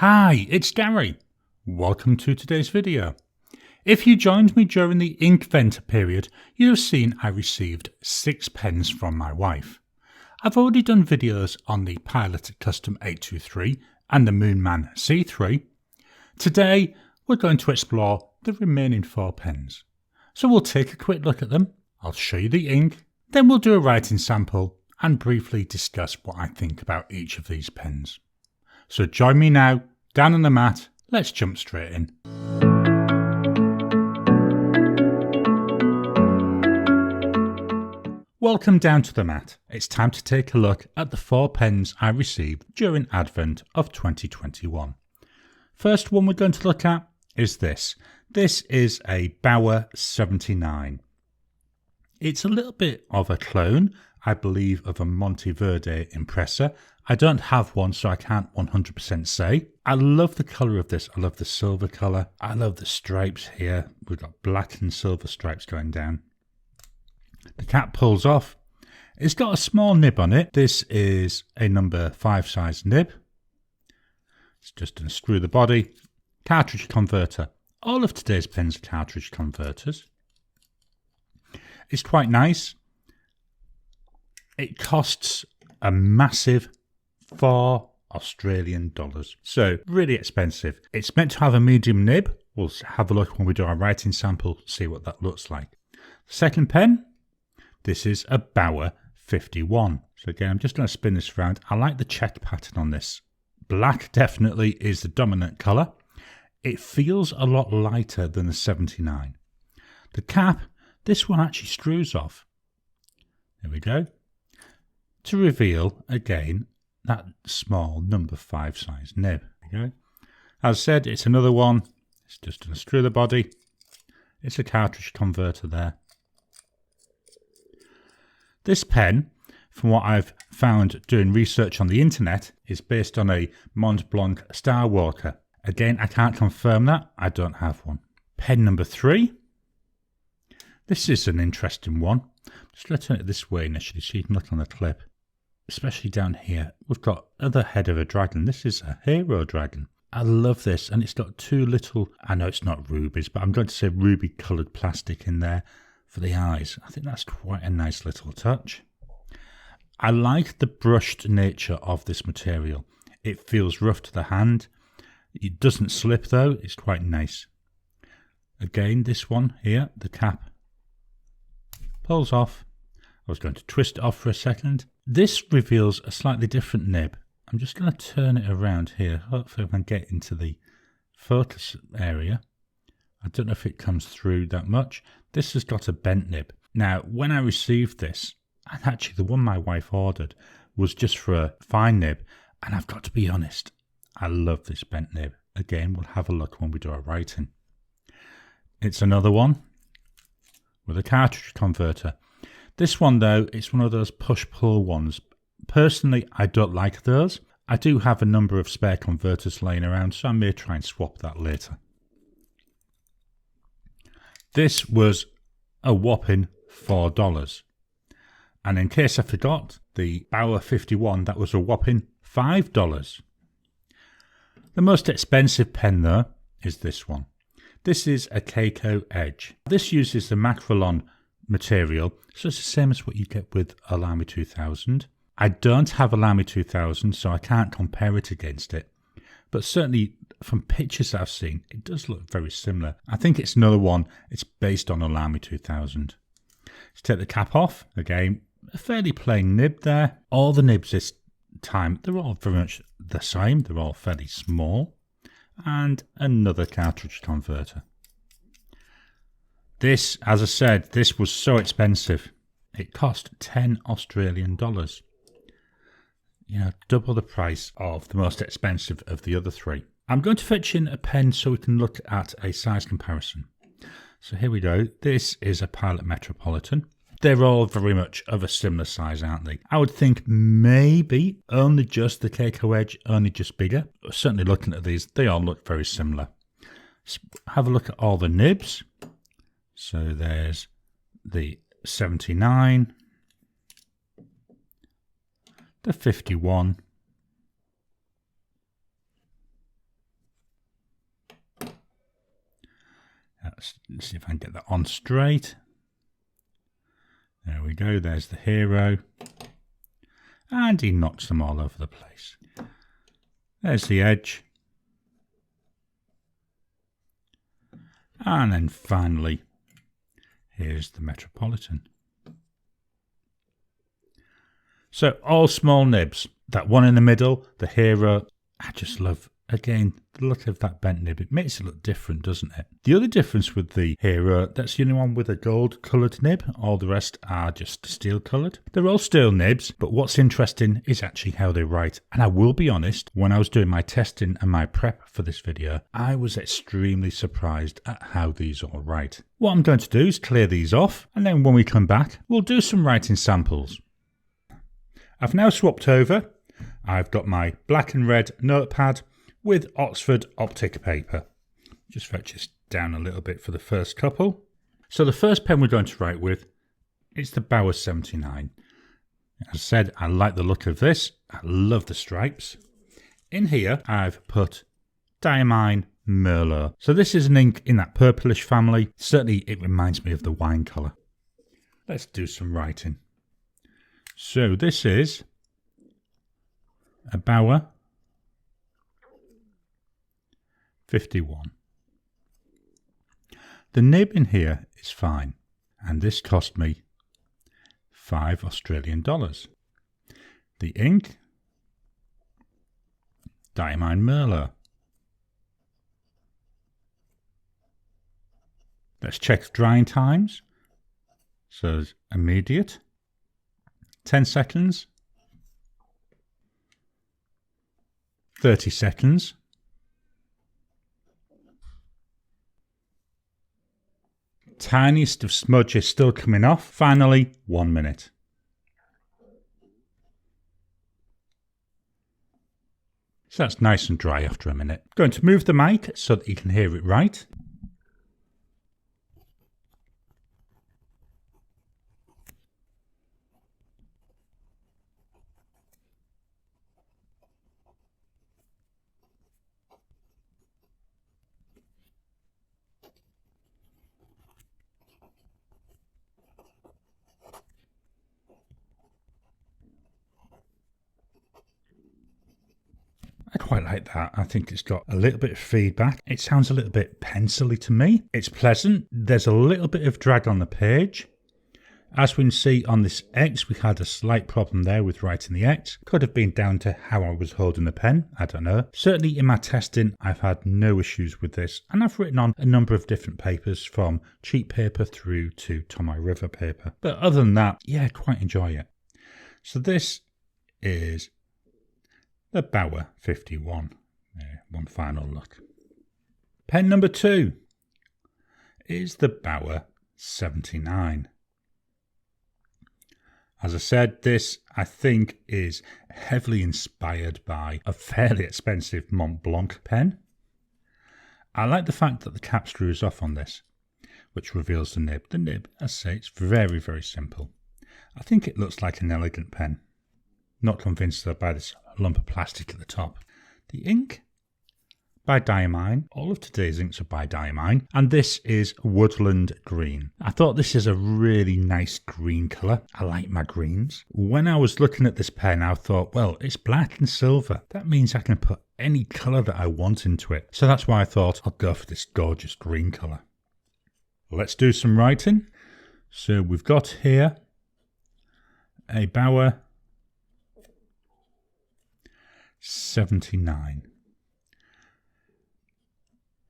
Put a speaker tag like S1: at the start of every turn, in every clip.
S1: Hi, it's Gary. Welcome to today's video. If you joined me during the Inkvent period, you have seen I received 6 pens from my wife. I've already done videos on the Pilot Custom 823 and the Moonman C3. Today, we're going to explore the remaining 4 pens. So we'll take a quick look at them, I'll show you the ink, then we'll do a writing sample and briefly discuss what I think about each of these pens. So join me now, down on the mat, let's jump straight in. Welcome down to the mat. It's time to take a look at the 4 pens I received during Advent of 2021. First one we're going to look at is this. This is a Baoer 79. It's a little bit of a clone, I believe, of a Monteverde impressor. I don't have one, so I can't 100% say. I love the colour of this. I love the silver colour. I love the stripes here. We've got black and silver stripes going down. The cap pulls off. It's got a small nib on it. This is a number 5 size nib. It's just unscrew the body. Cartridge converter. All of today's pens are cartridge converters. It's quite nice. It costs a massive $4 Australian. So really expensive. It's meant to have a medium nib. We'll have a look when we do our writing sample, see what that looks like. Second pen, this is a Baoer 51. So again, I'm just going to spin this around. I like the check pattern on this. Black definitely is the dominant colour. It feels a lot lighter than the 79. The cap, this one actually screws off. There we go. To reveal, again, that small number 5 size nib. There we go. As I said, it's another one. It's just going to screw the body. It's a cartridge converter there. This pen, from what I've found doing research on the internet, is based on a Mont Blanc Star Walker. Again, I can't confirm that. I don't have one. Pen number 3. This is an interesting one. Just going to turn it this way initially so you can look on the clip. Especially down here, we've got other head of a dragon. This is a hero dragon. I love this, and it's got 2 little, I know it's not rubies, but I'm going to say ruby coloured plastic in there for the eyes. I think that's quite a nice little touch. I like the brushed nature of this material. It feels rough to the hand. It doesn't slip though, it's quite nice. Again, this one here, the cap pulls off. I was going to twist it off for a second. This reveals a slightly different nib. I'm just going to turn it around here. Hopefully I can get into the focus area. I don't know if it comes through that much. This has got a bent nib. Now, when I received this, and actually the one my wife ordered was just for a fine nib, and I've got to be honest, I love this bent nib. Again, we'll have a look when we do our writing. It's another one with a cartridge converter. This one though, it's one of those push-pull ones. Personally, I don't like those. I do have a number of spare converters laying around, so I may try and swap that later. This was a whopping $4. And in case I forgot, the Baoer 51, that was a whopping $5. The most expensive pen though is this one. This is a Kaco Edge. This uses the Macrolon material, so it's the same as what you get with a Lamy 2000. I don't have a Lamy 2000, so I can't compare it against it. But certainly from pictures I've seen, it does look very similar. I think it's another one. It's based on a Lamy 2000. Let's take the cap off. Again, a fairly plain nib there. All the nibs this time, they're all very much the same. They're all fairly small. And another cartridge converter. This, as I said, this was so expensive. It cost $10 Australian. You know, double the price of the most expensive of the other 3. I'm going to fetch in a pen so we can look at a size comparison. So here we go. This is a Pilot Metropolitan. They're all very much of a similar size, aren't they? I would think maybe only just the Kaco Edge, only just bigger. Certainly looking at these, they all look very similar. Let's have a look at all the nibs. So there's the 79, the 51, Let's see if I can get that on straight. There we go, there's the hero. And he knocks them all over the place. There's the edge. And then finally, here's the Metropolitan. So all small nibs. That one in the middle, the hero, I just love, again, the look of that bent nib. It makes it look different, doesn't it? The other difference with the hero, that's the only one with a gold coloured nib. All the rest are just steel coloured. They're all steel nibs, but what's interesting is actually how they write. And I will be honest, when I was doing my testing and my prep for this video, I was extremely surprised at how these all write. What I'm going to do is clear these off, and then when we come back, we'll do some writing samples. I've now swapped over. I've got my black and red notepad with Oxford optic paper. Just fetch this down a little bit for the first couple. So the first pen we're going to write with is the Baoer 79. As I said, I like the look of this. I love the stripes. In here, I've put Diamine Merlot. So this is an ink in that purplish family. Certainly it reminds me of the wine colour. Let's do some writing. So this is a Baoer 51. The nib in here is fine, and this cost me $5 Australian. The ink, Diamine Merlot. Let's check drying times. So it's immediate. 10 seconds, 30 seconds, tiniest of smudge is still coming off, finally 1 minute. So that's nice and dry after a minute. Going to move the mic so that you can hear it right. I quite like that. I think it's got a little bit of feedback. It sounds a little bit pencily to me. It's pleasant. There's a little bit of drag on the page. As we can see on this X, we had a slight problem there with writing the X. Could have been down to how I was holding the pen. I don't know. Certainly in my testing, I've had no issues with this. And I've written on a number of different papers from cheap paper through to Tomoe River paper. But other than that, yeah, quite enjoy it. So this is the Baoer 51. One final look. Pen number 2 is the Baoer 79. As I said, this I think is heavily inspired by a fairly expensive Mont Blanc pen. I like the fact that the cap screw is off on this, which reveals the nib. The nib, as I say, it's very, very simple. I think it looks like an elegant pen. Not convinced though by this lump of plastic at the top. The ink by Diamine. All of today's inks are by Diamine, and this is Woodland Green. I thought this is a really nice green colour. I like my greens. When I was looking at this pen, I thought, well, it's black and silver. That means I can put any colour that I want into it. So that's why I thought I'll go for this gorgeous green colour. Let's do some writing. So we've got here a Baoer 79.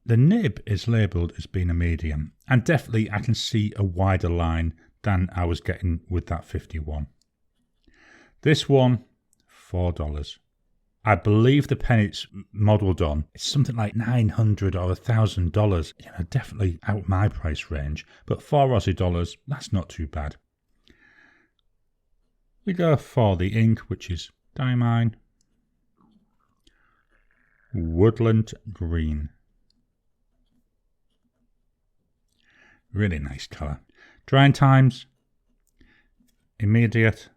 S1: The nib is labelled as being a medium, and definitely I can see a wider line than I was getting with that 51. This one, $4. I believe the pen it's modelled on is something like $900 or $1,000. You know, definitely out my price range, but $4 Aussie, that's not too bad. We go for the ink, which is Diamine Woodland Green. Really nice colour. Drying times, immediate,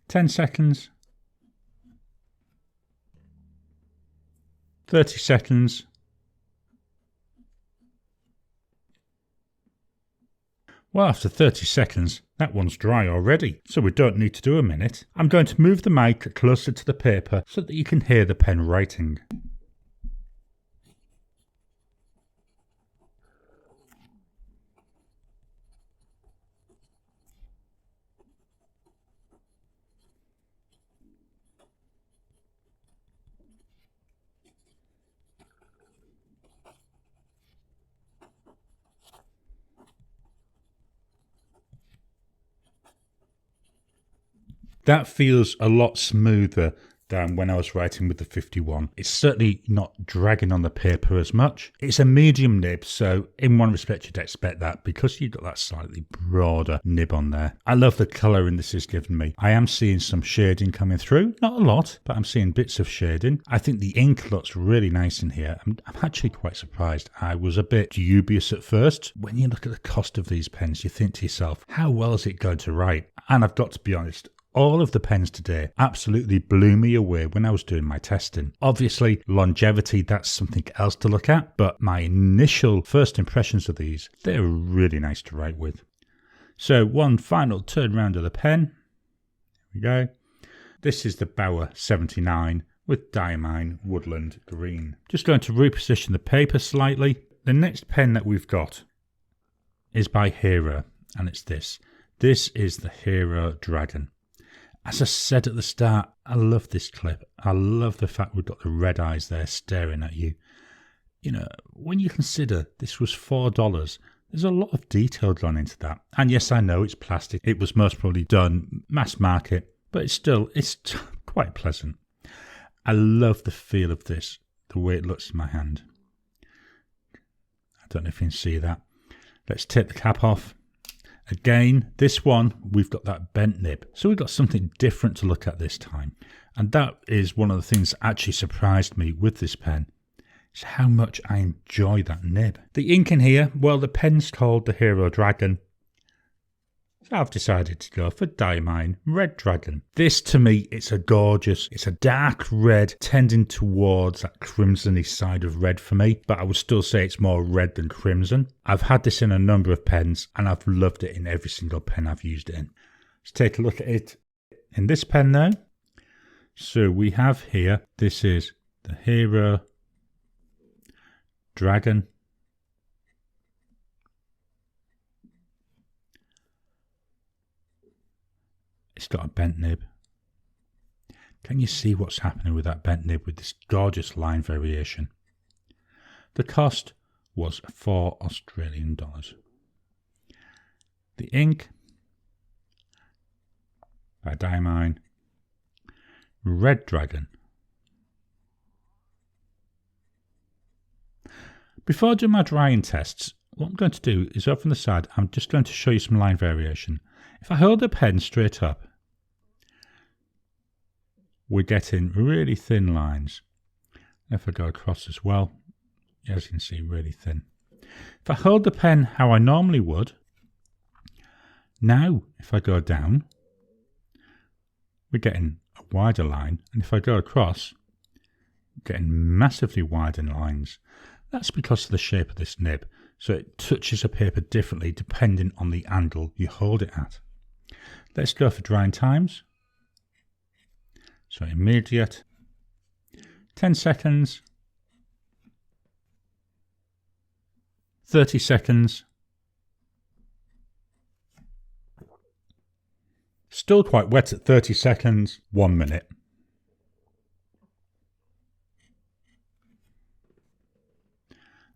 S1: 10 seconds, 30 seconds, Well, after 30 seconds, that one's dry already, so we don't need to do a minute. I'm going to move the mic closer to the paper so that you can hear the pen writing. That feels a lot smoother than when I was writing with the 51. It's certainly not dragging on the paper as much. It's a medium nib, so in one respect you'd expect that because you've got that slightly broader nib on there. I love the colouring this has given me. I am seeing some shading coming through. Not a lot, but I'm seeing bits of shading. I think the ink looks really nice in here. I'm actually quite surprised. I was a bit dubious at first. When you look at the cost of these pens, you think to yourself, how well is it going to write? And I've got to be honest, all of the pens today absolutely blew me away when I was doing my testing. Obviously, longevity, that's something else to look at, but my initial first impressions of these, they're really nice to write with. So one final turn round of the pen. Here we go. This is the Baoer 79 with Diamine Woodland Green. Just going to reposition the paper slightly. The next pen that we've got is by Hero, and it's this. This is the Hero Dragon. As I said at the start, I love this clip. I love the fact we've got the red eyes there staring at you. You know, when you consider this was $4, there's a lot of detail gone into that. And yes, I know it's plastic. It was most probably done mass market, but it's quite pleasant. I love the feel of this, the way it looks in my hand. I don't know if you can see that. Let's take the cap off. Again, this one, we've got that bent nib. So we've got something different to look at this time. And that is one of the things that actually surprised me with this pen. Is how much I enjoy that nib. The ink in here, well, the pen's called the Hero Dragon. So I've decided to go for Diamine Red Dragon. This to me, it's a dark red tending towards that crimson-y side of red for me, but I would still say it's more red than crimson. I've had this in a number of pens and I've loved it in every single pen I've used it in. Let's take a look at it in this pen now. So we have here, this is the Hero Dragon. It's got a bent nib. Can you see what's happening with that bent nib with this gorgeous line variation? The cost was $4 Australian. The ink by Diamine Red Dragon. Before I do my drying tests, what I'm going to do is over on the side, I'm just going to show you some line variation. If I hold the pen straight up, we're getting really thin lines. If I go across as well, as you can see, really thin. If I hold the pen how I normally would, now if I go down, we're getting a wider line. And if I go across, we're getting massively widened lines. That's because of the shape of this nib. So it touches a paper differently depending on the angle you hold it at. Let's go for drying times. So immediate, 10 seconds, 30 seconds, still quite wet at 30 seconds, 1 minute.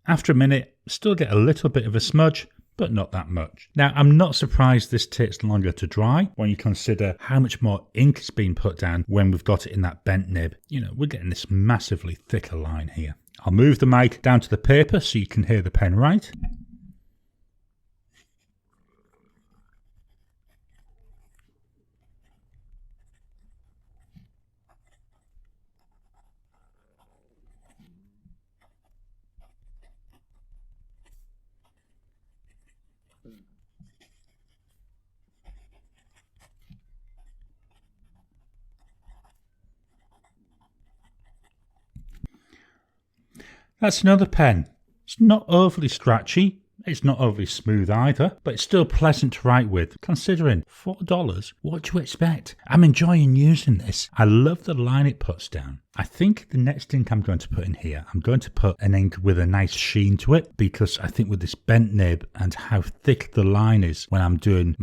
S1: After a minute, still get a little bit of a smudge, but not that much. Now, I'm not surprised this takes longer to dry when you consider how much more ink has been put down when we've got it in that bent nib. You know, we're getting this massively thicker line here. I'll move the mic down to the paper so you can hear the pen write. That's another pen. It's not overly scratchy, It's not overly smooth either, but it's still pleasant to write with. Considering $4, what do you expect? I'm enjoying using this. I love the line it puts down. I think the next ink I'm going to put in here, I'm going to put an ink with a nice sheen to it, because I think with this bent nib and how thick the line is when I'm doing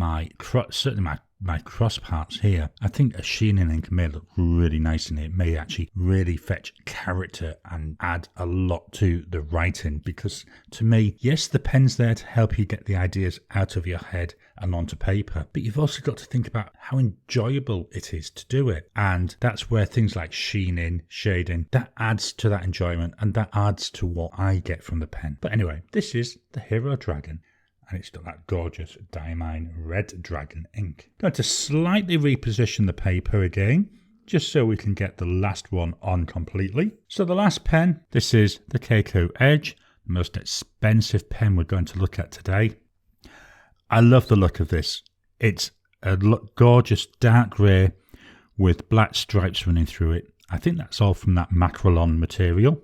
S1: certainly my cross parts here, I think a sheening ink may look really nice in it. It may actually really fetch character and add a lot to the writing, because to me, yes, the pen's there to help you get the ideas out of your head and onto paper, but you've also got to think about how enjoyable it is to do it. And that's where things like sheening, shading, that adds to that enjoyment, and that adds to what I get from the pen. But anyway, this is the Hero Dragon, and it's got that gorgeous Diamine red dragon ink. Going to slightly reposition the paper again, just so we can get the last one on completely. So the last pen, this is the Kaco Edge, the most expensive pen we're going to look at today. I love the look of this. It's a gorgeous dark grey with black stripes running through it. I think that's all from that Macrolon material.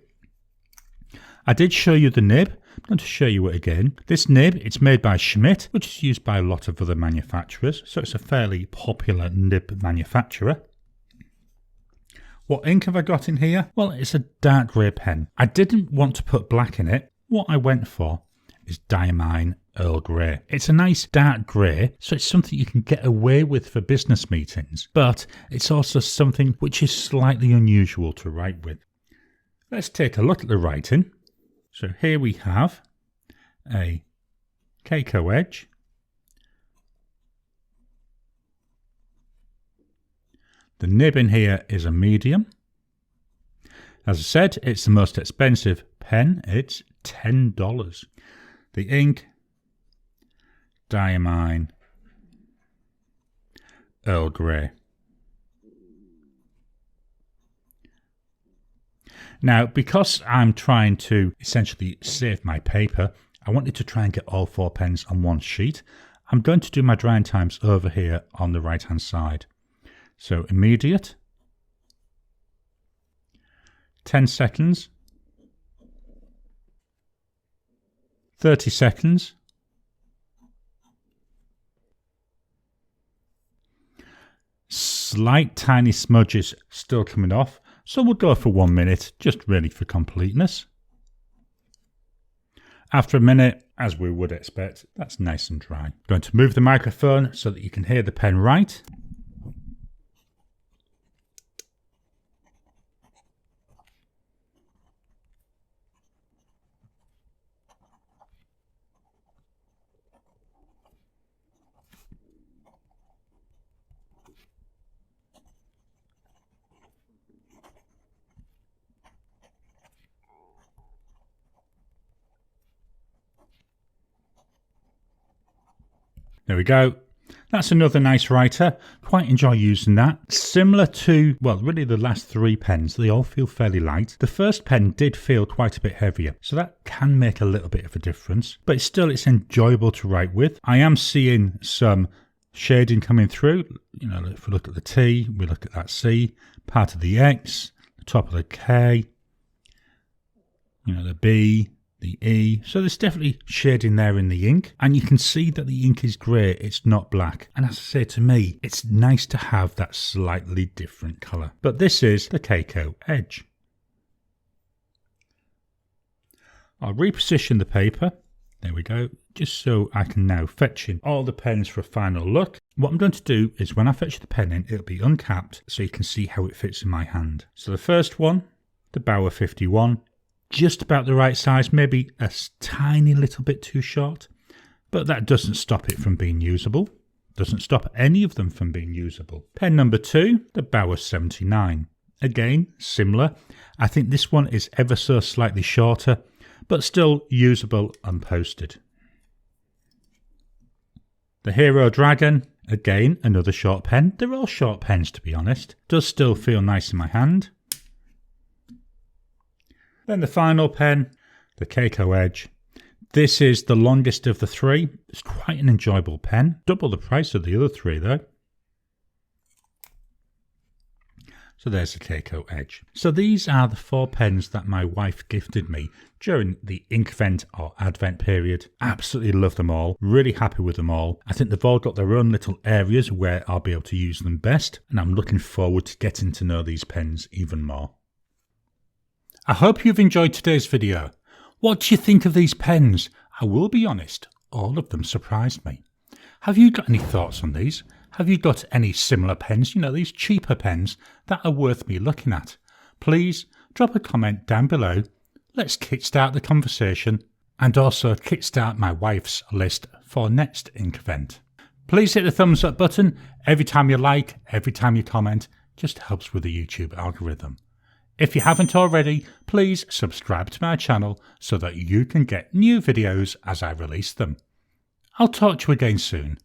S1: I did show you the nib. I'm going to show you it again. This nib, it's made by Schmidt, which is used by a lot of other manufacturers, so it's a fairly popular nib manufacturer. What ink have I got in here? Well, it's a dark grey pen. I didn't want to put black in it. What I went for is Diamine Earl Grey. It's a nice dark grey, so it's something you can get away with for business meetings, but it's also something which is slightly unusual to write with. Let's take a look at the writing. So here we have a Kaco Edge, the nib in here is a medium. As I said, it's the most expensive pen. It's $10. The ink, Diamine Earl Grey. Now, because I'm trying to essentially save my paper, I wanted to try and get all 4 pens on one sheet. I'm going to do my drying times over here on the right hand side. So immediate, 10 seconds, 30 seconds, slight tiny smudges still coming off, so we'll go for 1 minute, just really for completeness. After a minute, as we would expect, that's nice and dry. I'm going to move the microphone so that you can hear the pen write. There we go. That's another nice writer. Quite enjoy using that. Similar to, well, really the last 3 pens, they all feel fairly light. The first pen did feel quite a bit heavier, so that can make a little bit of a difference. But still, it's enjoyable to write with. I am seeing some shading coming through. You know, if we look at the T, we look at that C, part of the X, the top of the K, you know, the B, the E. So there's definitely shading there in the ink, and you can see that the ink is grey, it's not black. And as I say, to me, it's nice to have that slightly different colour. But this is the Kaco Edge. I'll reposition the paper. There we go. Just so I can now fetch in all the pens for a final look. What I'm going to do is when I fetch the pen in, it'll be uncapped so you can see how it fits in my hand. So the first one, the Baoer 51. Just about the right size, maybe a tiny little bit too short, but that doesn't stop it from being usable. Doesn't stop any of them from being usable. Pen number 2, the Baoer 79. Again, similar. I think this one is ever so slightly shorter, but still usable and posted. The Hero Dragon, again, another short pen. They're all short pens, to be honest. Does still feel nice in my hand. Then the final pen, the Kaco Edge. This is the longest of the 3. It's quite an enjoyable pen. Double the price of the other 3 though. So there's the Kaco Edge. So these are the 4 pens that my wife gifted me during the Inkvent or Advent period. Absolutely love them all. Really happy with them all. I think they've all got their own little areas where I'll be able to use them best. And I'm looking forward to getting to know these pens even more. I hope you've enjoyed today's video. What do you think of these pens? I will be honest, all of them surprised me. Have you got any thoughts on these? Have you got any similar pens, these cheaper pens that are worth me looking at? Please drop a comment down below. Let's kickstart the conversation and also kickstart my wife's list for next Inkvent. Please hit the thumbs up button. Every time you like, every time you comment, just helps with the YouTube algorithm. If you haven't already, please subscribe to my channel so that you can get new videos as I release them. I'll talk to you again soon.